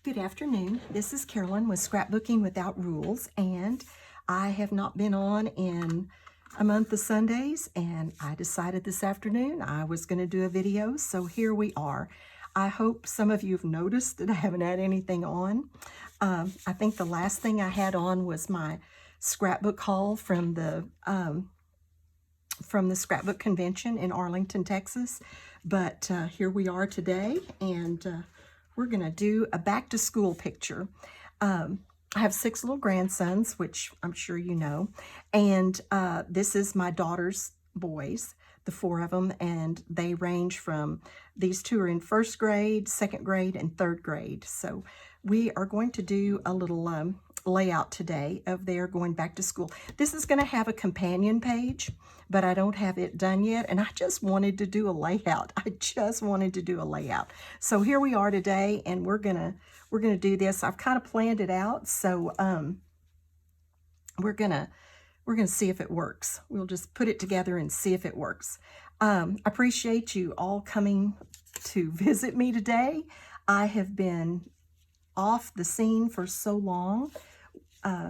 Good afternoon. This is Carolyn with Scrapbooking Without Rules, and I have not been on in a month of Sundays, and I decided this afternoon I was going to do a video, so here we are. I hope some of you have noticed that I haven't had anything on. I think the last thing I had on was my scrapbook haul from the Scrapbook Convention in Arlington, Texas, but here we are today, and we're going to do a back-to-school picture. I have 6 little grandsons, which I'm sure you know, and this is my daughter's boys, the 4 of them, and they range from, these 2 are in 1st grade, 2nd grade, and 3rd grade. So we are going to do a little layout today of their going back to school. This is going to have a companion page, but I don't have it done yet, and I just wanted to do a layout. So here we are today, and we're gonna do this. I've kind of planned it out, so we're gonna see if it works. We'll just put it together and see if it works. I appreciate you all coming to visit me today. I have been off the scene for so long.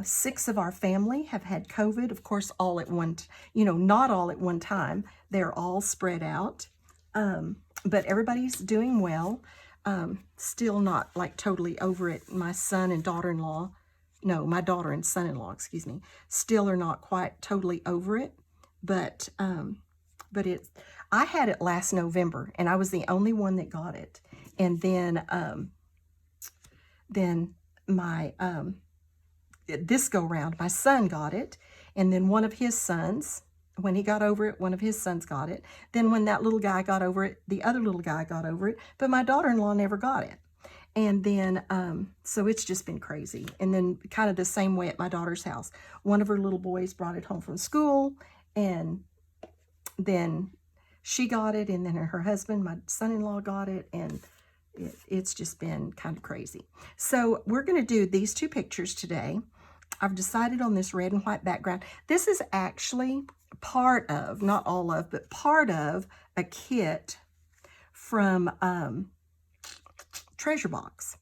6 of our family have had COVID, of course, all at one, not all at one time. They're all spread out, but everybody's doing well. Still not like totally over it. My son and daughter-in-law, no, my daughter and son-in-law, excuse me, still are not quite totally over it, but I had it last November, and I was the only one that got it. And then my this go round, my son got it, and then one of his sons, when he got over it, one of his sons got it. Then when that little guy got over it, the other little guy got over it, but my daughter-in-law never got it. And then, so it's just been crazy. And then kind of the same way at my daughter's house. One of her little boys brought it home from school, and then she got it, and then her husband, my son-in-law, got it, and it's just been kind of crazy. So we're going to do these 2 pictures today. I've decided on this red and white background. This is actually part of, not all of, but part of a kit from Treasure Box.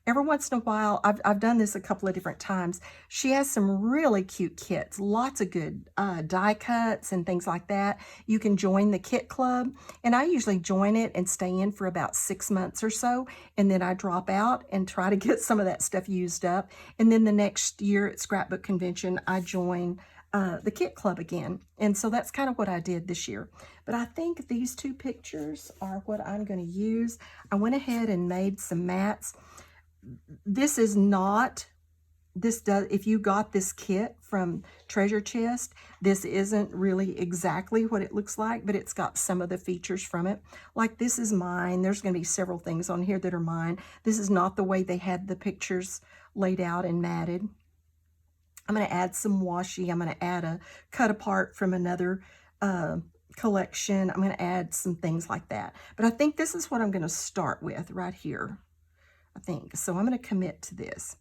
Every once in a while, I've done this a couple of different times. She has some really cute kits, lots of good die cuts and things like that. You can join the kit club, and I usually join it and stay in for about 6 months or so, and then I drop out and try to get some of that stuff used up. And then the next year at Scrapbook Convention, I join the kit club again. And so that's kind of what I did this year. But I think these 2 pictures are what I'm going to use. I went ahead and made some mats. This is not, if you got this kit from Treasure Chest, this isn't really exactly what it looks like, but it's got some of the features from it. Like this is mine. There's going to be several things on here that are mine. This is not the way they had the pictures laid out and matted. I'm going to add some washi. I'm going to add a cut apart from another collection. I'm going to add some things like that. But I think this is what I'm going to start with right here. I think. So I'm going to commit to this.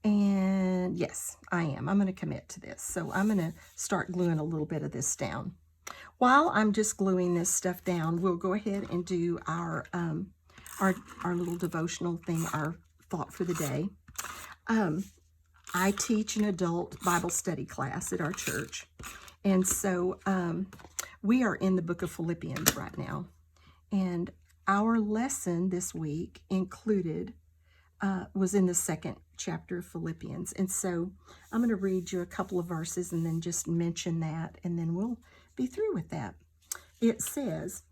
And yes, I am. I'm going to commit to this. So I'm going to start gluing a little bit of this down. While I'm just gluing this stuff down, we'll go ahead and do our little devotional thing, our thought for the day. I teach an adult Bible study class at our church. And so we are in the book of Philippians right now. And our lesson this week included was in the 2nd chapter of Philippians. And so I'm going to read you a couple of verses and then just mention that, and then we'll be through with that. It says,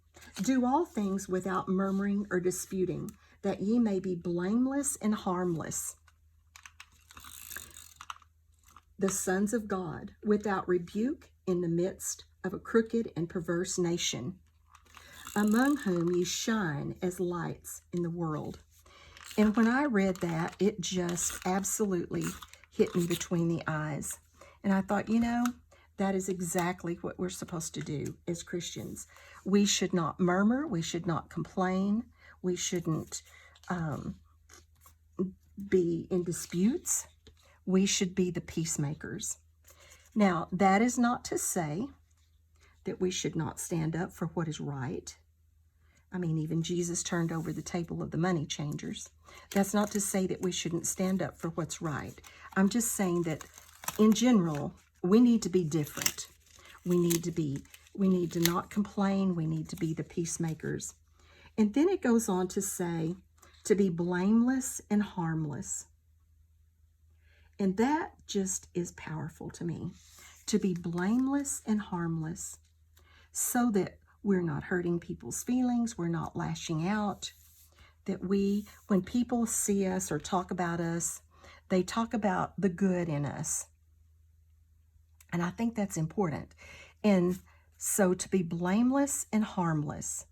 "Do all things without murmuring or disputing, that ye may be blameless and harmless, the sons of God, without rebuke in the midst of a crooked and perverse nation, among whom ye shine as lights in the world." And when I read that, it just absolutely hit me between the eyes. And I thought, that is exactly what we're supposed to do as Christians. We should not murmur. We should not complain. We shouldn't be in disputes. We should be the peacemakers. Now, that is not to say that we should not stand up for what is right. I mean, even Jesus turned over the table of the money changers. That's not to say that we shouldn't stand up for what's right. I'm just saying that in general, we need to be different. We need to not complain. We need to be the peacemakers. And then it goes on to say, to be blameless and harmless. And that just is powerful to me. To be blameless and harmless, so that we're not hurting people's feelings, we're not lashing out, that when people see us or talk about us, they talk about the good in us. And I think that's important. And so to be blameless and harmless.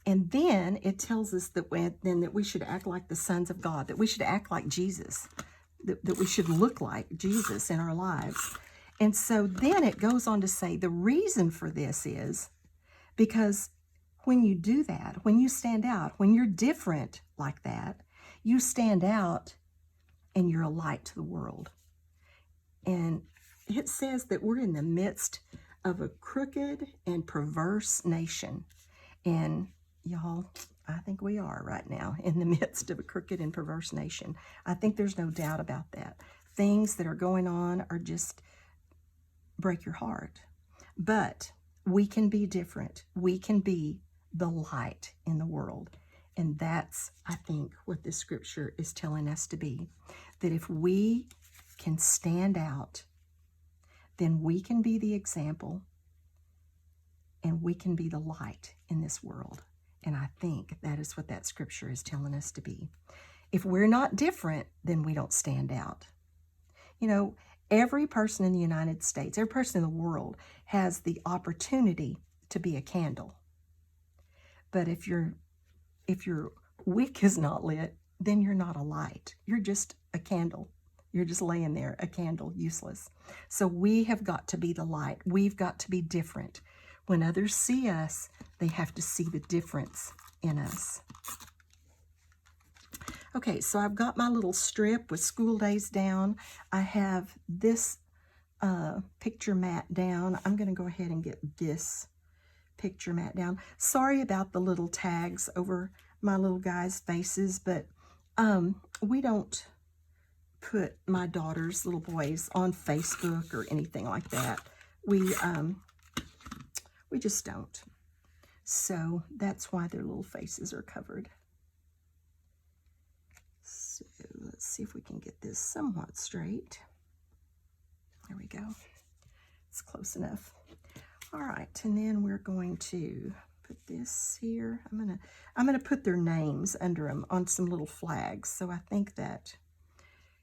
And then it tells us that we should act like the sons of God, that we should act like Jesus, that we should look like Jesus in our lives. And so then it goes on to say the reason for this is because when you do that, when you stand out, when you're different like that, you stand out and you're a light to the world. And it says that we're in the midst of a crooked and perverse nation. And y'all, I think we are right now in the midst of a crooked and perverse nation. I think there's no doubt about that. Things that are going on are just break your heart. But we can be different. We can be the light in the world. And that's, I think, what this scripture is telling us to be. That if we can stand out, then we can be the example and we can be the light in this world. And I think that is what that scripture is telling us to be. If we're not different, then we don't stand out. You know, every person in the United States, every person in the world has the opportunity to be a candle. But if your wick is not lit, then you're not a light. You're just a candle. You're just laying there, a candle, useless. So we have got to be the light. We've got to be different. When others see us, they have to see the difference in us. Okay, so I've got my little strip with school days down. I have this picture mat down. I'm going to go ahead and get this picture mat down. Sorry about the little tags over my little guys' faces, but we don't put my daughter's little boys on Facebook or anything like that. We just don't. So that's why their little faces are covered. So let's see if we can get this somewhat straight. There we go. It's close enough. All right, and then we're going to put this here. I'm gonna put their names under them on some little flags. So I think that,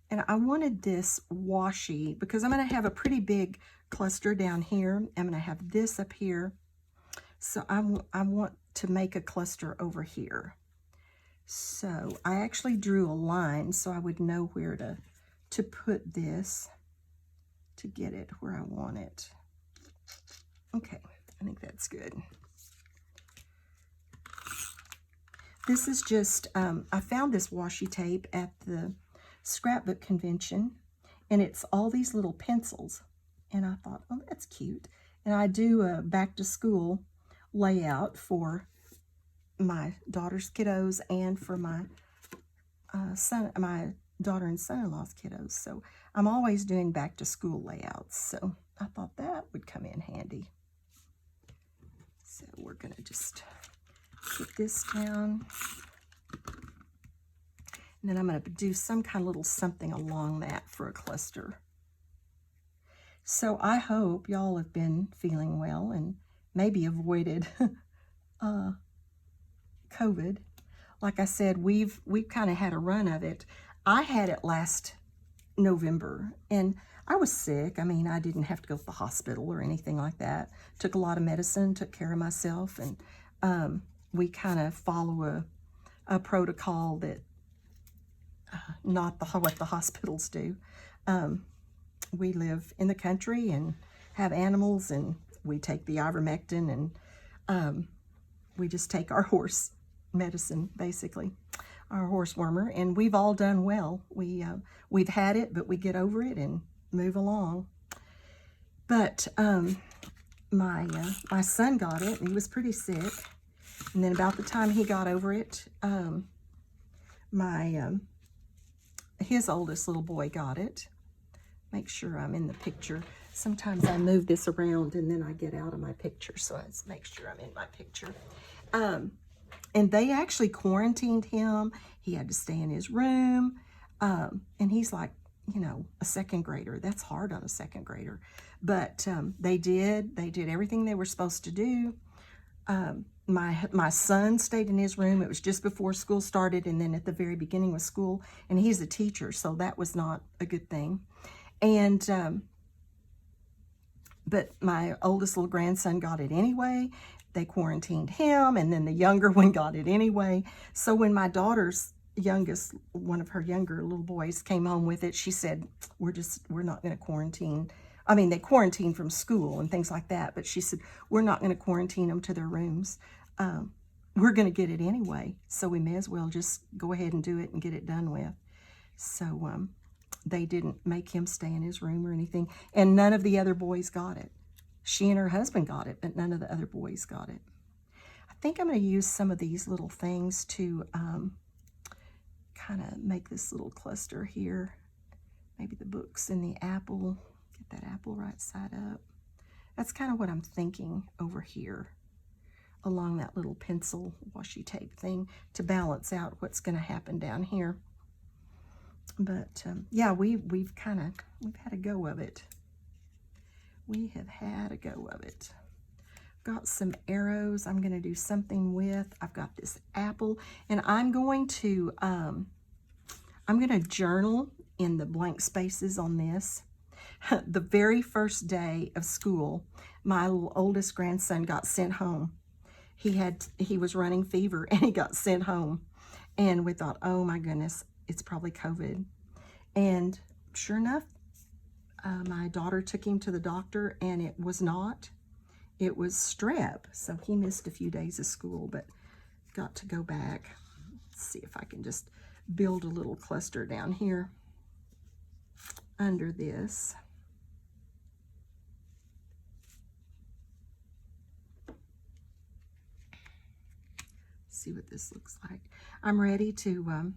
and I wanted this washi because I'm gonna have a pretty big cluster down here. I'm gonna have this up here. So I want to make a cluster over here. So I actually drew a line so I would know where to put this to get it where I want it. Okay, I think that's good. This is just, I found this washi tape at the Scrapbook convention, and it's all these little pencils. And I thought, oh, that's cute. And I do a back to school layout for my daughter's kiddos and for my my daughter and son-in-law's kiddos. So I'm always doing back to school layouts. So I thought that would come in handy. So we're going to just put this down. And then I'm going to do some kind of little something along that for a cluster. So I hope y'all have been feeling well and maybe avoided COVID. Like I said, we've kind of had a run of it. I had it last November, and I was sick. I mean, I didn't have to go to the hospital or anything like that. Took a lot of medicine, took care of myself, and we kind of follow a protocol that not what the hospitals do. We live in the country and have animals, and we take the ivermectin, and we just take our horse medicine, basically, our horse wormer, and we've all done well. We've had it, but we get over it and move along. But my son got it, and he was pretty sick. And then about the time he got over it, his oldest little boy got it. Make sure I'm in the picture. Sometimes I move this around and then I get out of my picture, so I just make sure I'm in my picture. And they actually quarantined him. He had to stay in his room. And he's like, you know, a second grader. That's hard on a second grader. But they did everything they were supposed to do. My son stayed in his room. It was just before school started, and then at the very beginning of school, and he's a teacher, so that was not a good thing. And but my oldest little grandson got it anyway. They quarantined him, and then the younger one got it anyway. So when my daughter's youngest, one of her younger little boys came home with it, she said, we're not going to quarantine. I mean, they quarantine from school and things like that, but she said, we're not going to quarantine them to their rooms. We're going to get it anyway, so we may as well just go ahead and do it and get it done with. So they didn't make him stay in his room or anything, and none of the other boys got it. She and her husband got it, but none of the other boys got it. I think I'm going to use some of these little things to kind of make this little cluster here. Maybe the books and the apple. Get that apple right side up. That's kind of what I'm thinking over here, along that little pencil washi tape thing, to balance out what's going to happen down here. But yeah, we've had a go of it. We have had a go of it. Got some arrows I'm going to do something with. I've got this apple, and I'm going to journal in the blank spaces on this. The very first day of school, my oldest grandson got sent home. He was running fever, and he got sent home. And we thought, oh my goodness, it's probably COVID. And sure enough, my daughter took him to the doctor, and it was not. It was strep. So he missed a few days of school, but got to go back. Let's see if I can just build a little cluster down here under this. See what this looks like. I'm ready to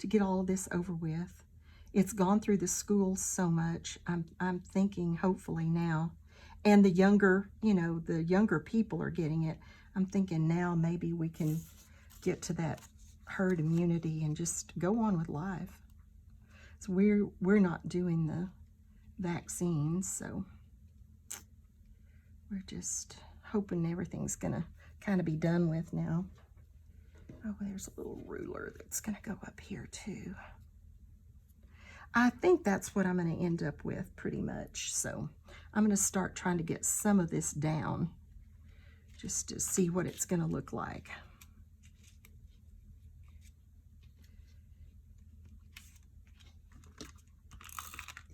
get all of this over with. It's gone through the schools so much. I'm thinking hopefully now, and the younger people are getting it. I'm thinking now maybe we can get to that herd immunity and just go on with life. So we're not doing the vaccines, so we're just hoping everything's gonna kind of be done with now. Oh, there's a little ruler that's gonna go up here too. I think that's what I'm going to end up with pretty much. So I'm going to start trying to get some of this down just to see what it's going to look like.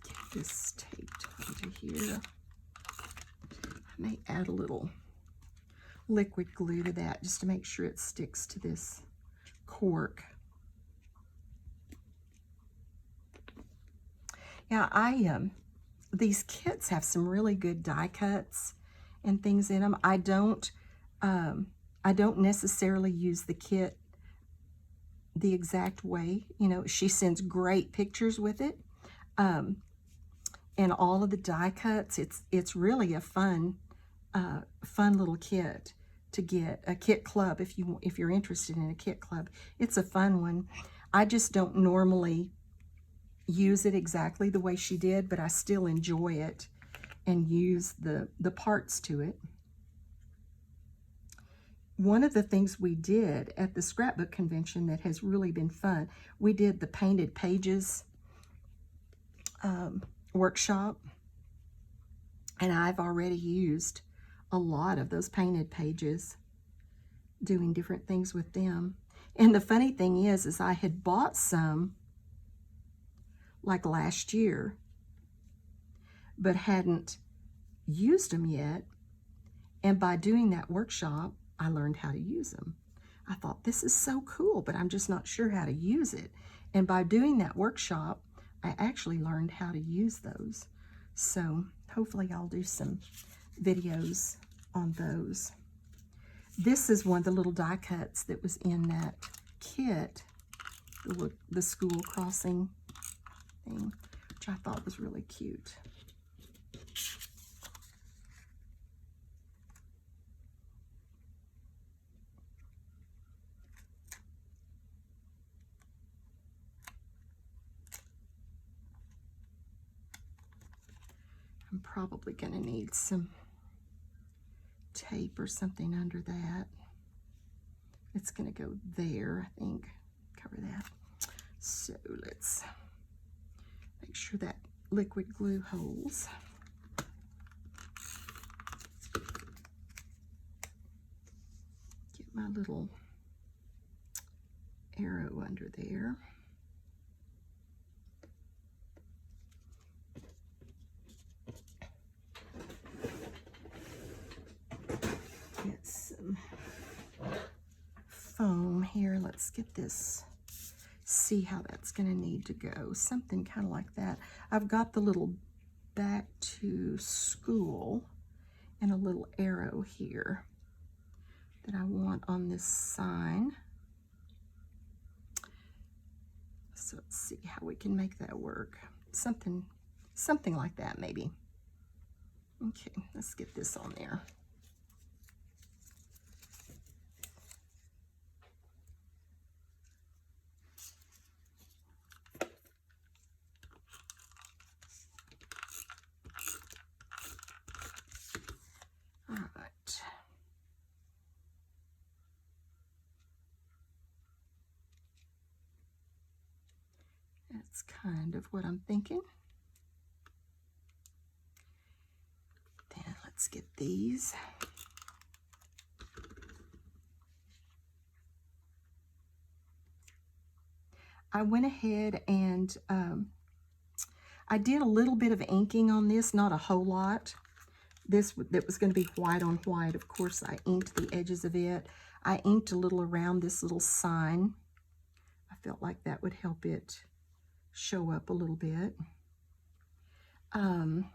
Get this taped onto here. I may add a little liquid glue to that just to make sure it sticks to this cork. Yeah, these kits have some really good die cuts and things in them. I don't necessarily use the kit the exact way. You know, she sends great pictures with it, and all of the die cuts. It's really a fun little kit to get. A kit club, if you're interested in a kit club, it's a fun one. I just don't normally use it exactly the way she did, but I still enjoy it and use the parts to it. One of the things we did at the scrapbook convention that has really been fun, we did the painted pages workshop, and I've already used a lot of those painted pages doing different things with them. And the funny thing is I had bought some like last year, but hadn't used them yet. And by doing that workshop, I learned how to use them. I thought, this is so cool, but I'm just not sure how to use it. And by doing that workshop, I actually learned how to use those. So hopefully I'll do some videos on those. This is one of the little die cuts that was in that kit, the school crossing thing, which I thought was really cute. I'm probably going to need some tape or something under that. It's going to go there, I think. Cover that. So let's make sure that liquid glue holds. Get my little arrow under there. Get some foam here. Let's get this, see how that's going to need to go. Something kind of like that. I've got the little back to school and a little arrow here that I want on this sign. So let's see how we can make that work. Something like that maybe. Okay, let's get this on there. All right. That's kind of what I'm thinking. Then let's get these. I went ahead and I did a little bit of inking on this, not a whole lot. That was going to be white on white. Of course, I inked the edges of it. I inked a little around this little sign. I felt like that would help it show up a little bit. What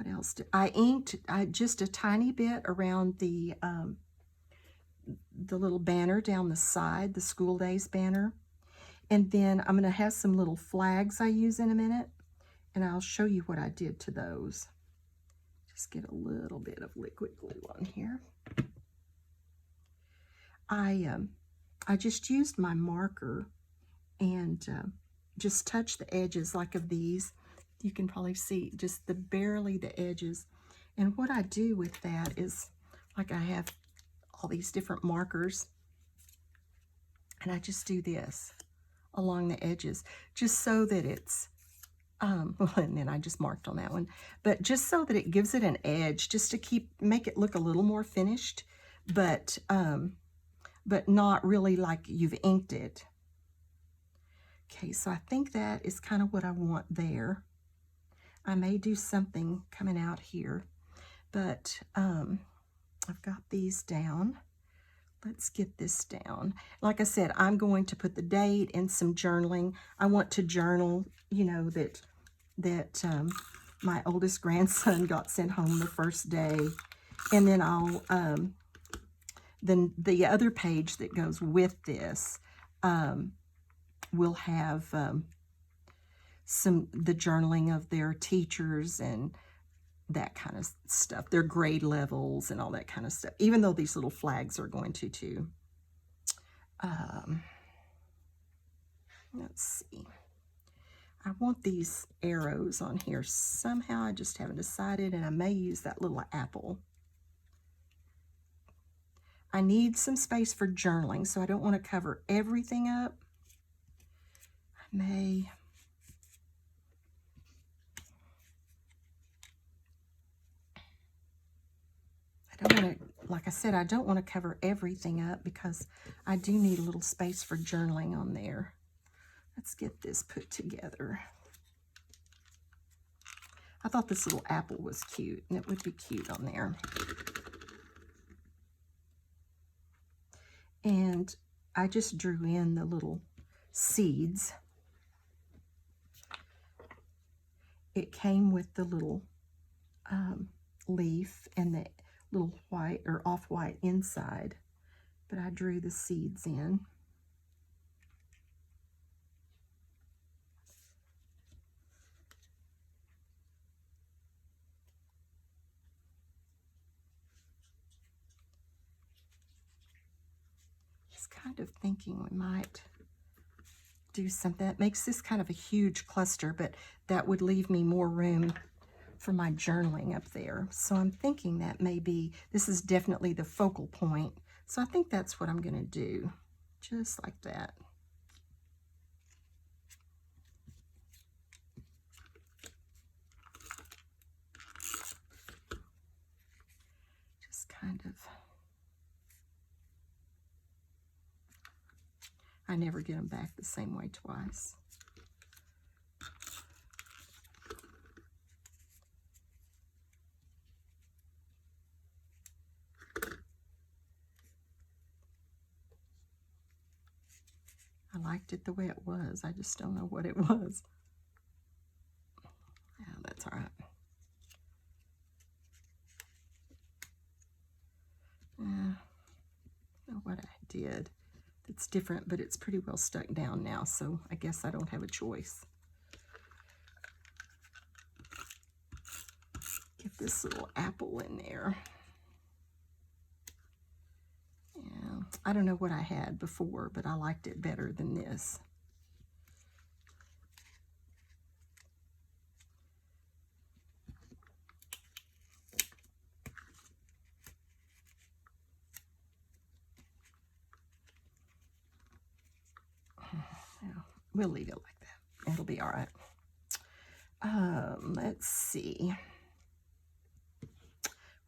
else did I inked? Just a tiny bit around the little banner down the side, the school days banner. And then I'm going to have some little flags I use in a minute, and I'll show you what I did to those. Just get a little bit of liquid glue on here. I just used my marker and just touch the edges like of these. You can probably see just barely the edges. And what I do with that is, like, I have all these different markers, and I just do this along the edges, just so that it's, well, and then I just marked on that one, but just so that it gives it an edge, just to make it look a little more finished, but not really like you've inked it. Okay, so I think that is kind of what I want there. I may do something coming out here, but I've got these down. Let's get this down. Like I said, I'm going to put the date and some journaling. I want to journal, you know, that my oldest grandson got sent home the first day. And then I'll, then the other page that goes with this will have the journaling of their teachers and that kind of stuff, their grade levels and all that kind of stuff, even though these little flags are going to too. Let's see. I want these arrows on here somehow. I just haven't decided, and I may use that little apple. I need some space for journaling, so I don't want to cover everything up. I may... like I said, I don't want to cover everything up because I do need a little space for journaling on there. Let's get this put together. I thought this little apple was cute, and it would be cute on there. And I just drew in the little seeds. It came with the little leaf and the little white or off-white inside, but I drew the seeds in. Just kind of thinking we might do something that makes this kind of a huge cluster, but that would leave me more room for my journaling up there. So I'm thinking that maybe this is definitely the focal point. So I think that's what I'm going to do, just like that. Just kind of, I never get them back the same way twice. I liked it the way it was. I just don't know what it was. Yeah, that's all right. I don't know what I did. It's different, but it's pretty well stuck down now, so I guess I don't have a choice. Get this little apple in there. Yeah, I don't know what I had before, but I liked it better than this. Yeah, we'll leave it like that. It'll be all right. Let's see.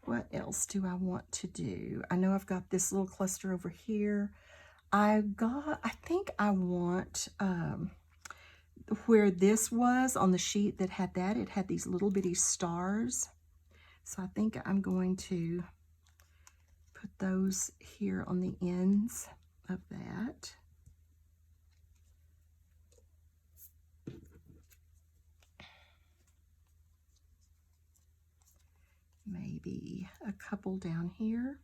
What else do I want to do? I know I've got this little cluster over here. I think I want, where this was on the sheet that had that, it had these little bitty stars. So I think I'm going to put those here on the ends of that. Maybe a couple down here.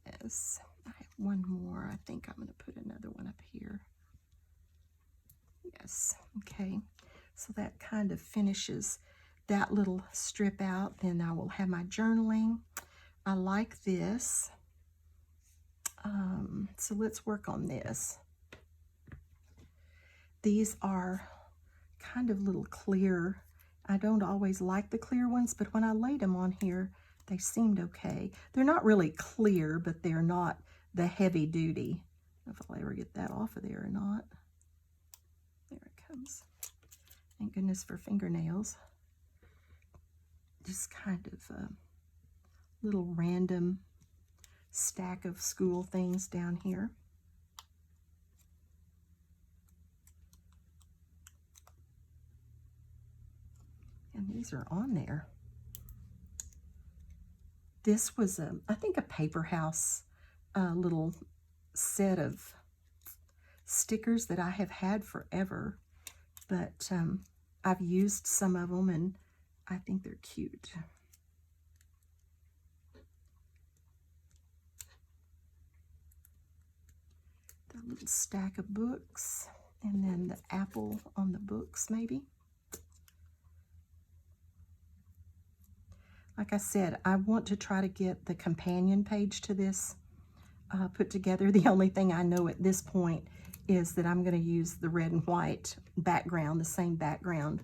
Yes, I have one more. I think I'm going to put another one up here. Yes, okay. So that kind of finishes that little strip out. Then I will have my journaling. I like this. So let's work on this. These are kind of little clear. I don't always like the clear ones, but when I laid them on here, they seemed okay. They're not really clear, but they're not the heavy duty. I don't know if I'll ever get that off of there or not. There it comes. Thank goodness for fingernails. Just kind of a little random stack of school things down here. And these are on there. This was, I think, a paper house little set of stickers that I have had forever, but I've used some of them and I think they're cute. The little stack of books, and then the apple on the books, maybe. Like I said, I want to try to get the companion page to this put together. The only thing I know at this point is that I'm going to use the red and white background, the same background,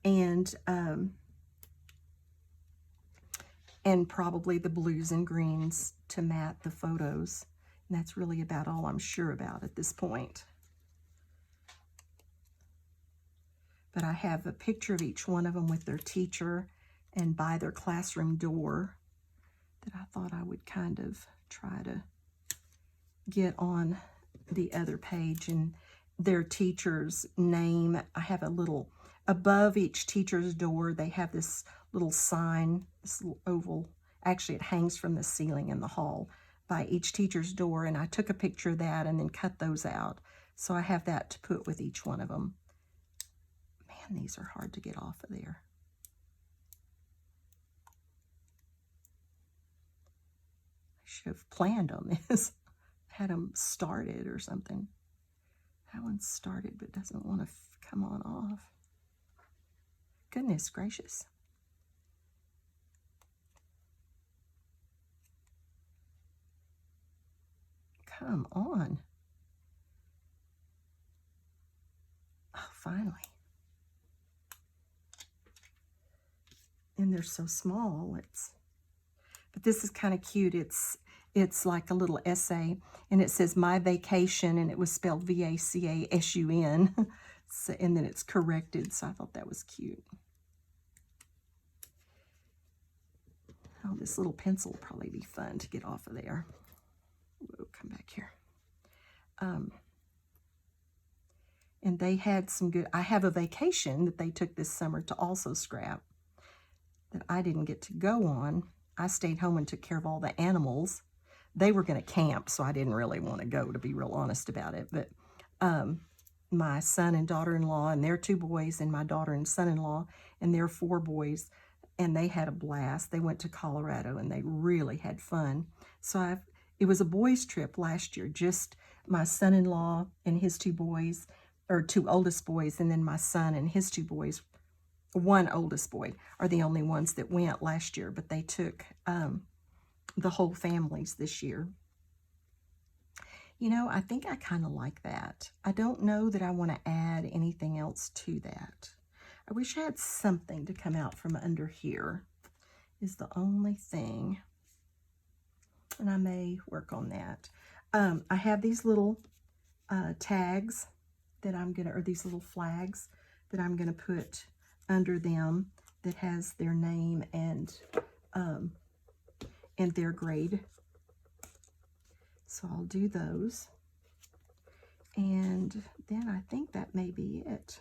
and probably the blues and greens to mat the photos. And that's really about all I'm sure about at this point. But I have a picture of each one of them with their teacher and by their classroom door that I thought I would kind of try to get on the other page, and their teacher's name. I have a little, above each teacher's door, they have this little sign, this little oval. Actually, it hangs from the ceiling in the hall by each teacher's door, and I took a picture of that and then cut those out. So I have that to put with each one of them. Man, these are hard to get off of there. I should have planned on this. Had them started or something. That one's started but doesn't want to come on off. Goodness gracious. Come on. Oh, finally. And they're so small. But this is kind of cute. It's like a little essay, and it says my vacation, and it was spelled V-A-C-A-S-U-N. So, and then it's corrected, so I thought that was cute. Oh, this little pencil will probably be fun to get off of there. Whoa, come back here. And they had some good, I have a vacation that they took this summer to also scrap that I didn't get to go on. I stayed home and took care of all the animals. They were going to camp, so I didn't really want to go, to be real honest about it. But my son and daughter-in-law and their 2 boys, and my daughter and son-in-law and their 4 boys, and they had a blast. They went to Colorado, and they really had fun. So it was a boys' trip last year, just my son-in-law and his 2 boys, or 2 oldest boys, and then my son and his 2 boys, 1 oldest boy, are the only ones that went last year, but they took the whole families this year. You know, I think I kind of like that. I don't know that I want to add anything else to that. I wish I had something to come out from under here, is the only thing. And I may work on that. I have these little tags that I'm going to, or these little flags that I'm going to put under them that has their name and their grade. So I'll do those. And then I think that may be it.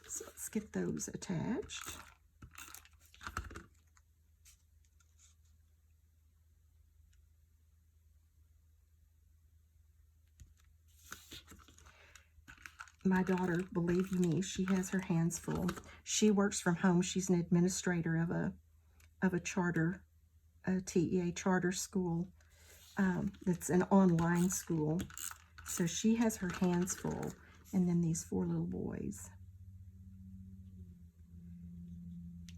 So let's get those attached. My daughter, believe you me, she has her hands full. She works from home. She's an administrator of a charter, a TEA charter school. It's an online school. So she has her hands full. And then these 4 little boys.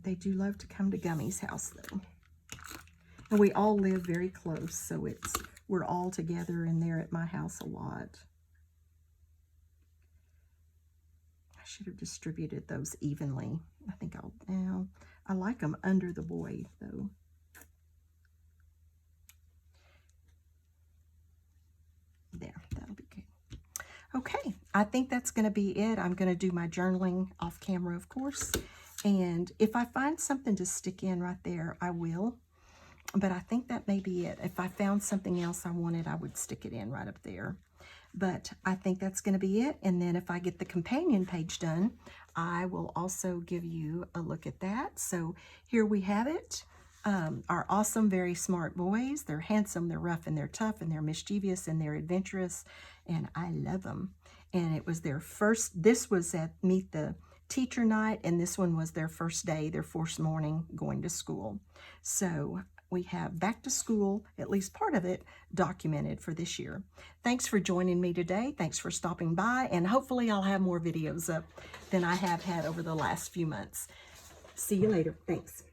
They do love to come to Gummy's house, though. And we all live very close, so we're all together, and they're at my house a lot. I should have distributed those evenly. I think I like them under the boy, though. There, that'll be good. Okay, I think that's going to be it. I'm going to do my journaling off camera, of course. And if I find something to stick in right there, I will. But I think that may be it. If I found something else I wanted, I would stick it in right up there. But I think that's going to be it. And then if I get the companion page done, I will also give you a look at that. So here we have it. Our awesome, very smart boys. They're handsome, they're rough, and they're tough, and they're mischievous, and they're adventurous, and I love them. And it was their first, this was at Meet the Teacher night, and this one was their first day, their first morning going to school. So we have back to school, at least part of it, documented for this year. Thanks for joining me today. Thanks for stopping by, and hopefully I'll have more videos up than I have had over the last few months. See you later. Thanks.